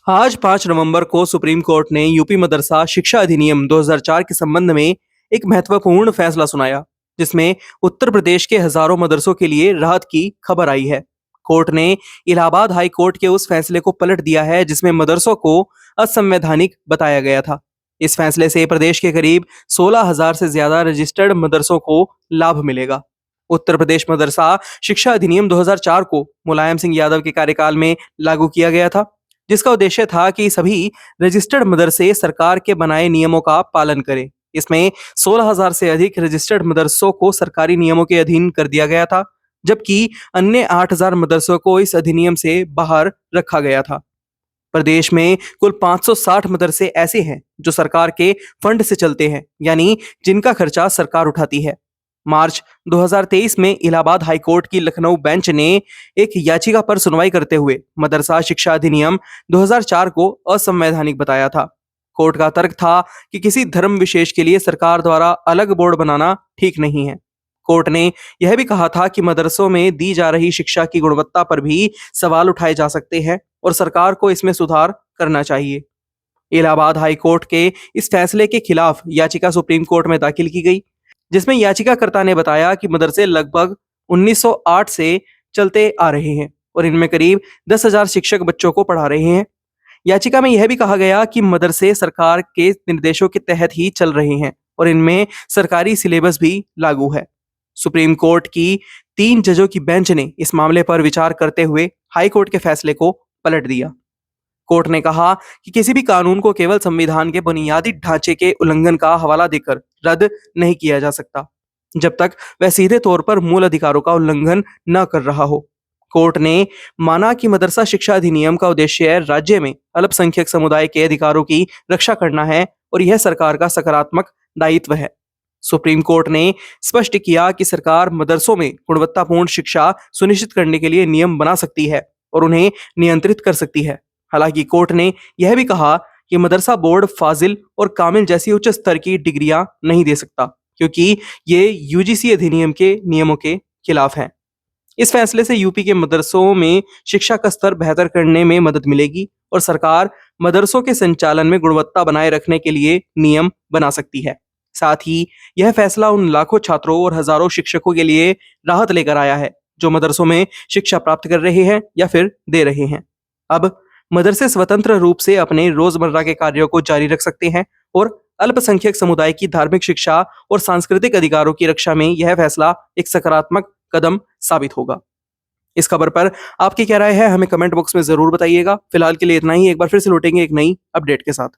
आज 5 नवंबर को supreme court ने यूपी मदरसा शिक्षा अधिनियम 2004 के संबंध में एक महत्वपूर्ण फैसला सुनाया, जिसमें उत्तर प्रदेश के हजारों मदरसों के लिए राहत की खबर आई है। कोर्ट ने इलाहाबाद हाई कोर्ट के उस फैसले को पलट दिया है, जिसमें मदरसों को असंवैधानिक बताया गया था। इस फैसले से प्रदेश के करीब 16,000 से ज्यादा रजिस्टर्ड मदरसों को लाभ मिलेगा। उत्तर प्रदेश मदरसा शिक्षा अधिनियम 2004 को मुलायम सिंह यादव के कार्यकाल में लागू किया गया था, जिसका उद्देश्य था कि सभी रजिस्टर्ड मदरसे सरकार के बनाए नियमों का पालन करें। इसमें 16,000 से अधिक रजिस्टर्ड मदरसों को सरकारी नियमों के अधीन कर दिया गया था, जबकि अन्य 8,000 मदरसों को इस अधिनियम से बाहर रखा गया था। प्रदेश में कुल 560 मदरसे ऐसे हैं जो सरकार के फंड से चलते हैं, यानी जिनका खर्चा सरकार उठाती है। मार्च 2023 में इलाहाबाद हाई कोर्ट की लखनऊ बेंच ने एक याचिका पर सुनवाई करते हुए मदरसा शिक्षा अधिनियम 2004 को असंवैधानिक बताया था। कोर्ट का तर्क था कि किसी धर्म विशेष के लिए सरकार द्वारा अलग बोर्ड बनाना ठीक नहीं है। कोर्ट ने यह भी कहा था कि मदरसों में दी जा रही शिक्षा की गुणवत्ता पर भी सवाल उठाए जा सकते हैं और सरकार को इसमें सुधार करना चाहिए। इलाहाबाद हाई कोर्ट के इस फैसले के खिलाफ याचिका सुप्रीम कोर्ट में दाखिल की गई, जिसमें याचिकाकर्ता ने बताया कि मदरसे लगभग 1908 से चलते आ रहे हैं और इनमें करीब 10,000 शिक्षक बच्चों को पढ़ा रहे हैं। याचिका में यह भी कहा गया कि मदरसे सरकार के निर्देशों के तहत ही चल रहे हैं और इनमें सरकारी सिलेबस भी लागू है। सुप्रीम कोर्ट की 3 जजों की बेंच ने इस मामले पर विचार करते हुए हाई कोर्ट के फैसले को पलट दिया। कोर्ट ने कहा कि किसी भी कानून को केवल संविधान के बुनियादी ढांचे के उल्लंघन का हवाला देकर रद्द नहीं किया जा सकता, जब तक वह सीधे तौर पर मूल अधिकारों का उल्लंघन न कर रहा हो। कोर्ट ने माना कि मदरसा शिक्षा अधिनियम का उद्देश्य राज्य में अल्पसंख्यक समुदाय के अधिकारों की रक्षा करना है और यह सरकार का सकारात्मक दायित्व है। सुप्रीम कोर्ट ने स्पष्ट किया कि सरकार मदरसों में गुणवत्तापूर्ण शिक्षा सुनिश्चित करने के लिए नियम बना सकती है और उन्हें नियंत्रित कर सकती है। हालांकि कोर्ट ने यह भी कहा कि मदरसा बोर्ड फाजिल और कामिल जैसी उच्च स्तर की डिग्रियां नहीं दे सकता, क्योंकि ये यूजीसी अधिनियम के नियमों के खिलाफ है। इस फैसले से यूपी के मदरसों में शिक्षा का स्तर बेहतर करने में मदद मिलेगी और सरकार मदरसों के संचालन में गुणवत्ता बनाए रखने के लिए नियम बना सकती है। साथ ही यह फैसला उन लाखों छात्रों और हजारों शिक्षकों के लिए राहत लेकर आया है जो मदरसों में शिक्षा प्राप्त कर रहे हैं या फिर दे रहे हैं। अब मदरसे स्वतंत्र रूप से अपने रोजमर्रा के कार्यों को जारी रख सकते हैं और अल्पसंख्यक समुदाय की धार्मिक शिक्षा और सांस्कृतिक अधिकारों की रक्षा में यह फैसला एक सकारात्मक कदम साबित होगा। इस खबर पर आपकी क्या राय है, हमें कमेंट बॉक्स में जरूर बताइएगा। फिलहाल के लिए इतना ही। एक बार फिर से लौटेंगे एक नई अपडेट के साथ।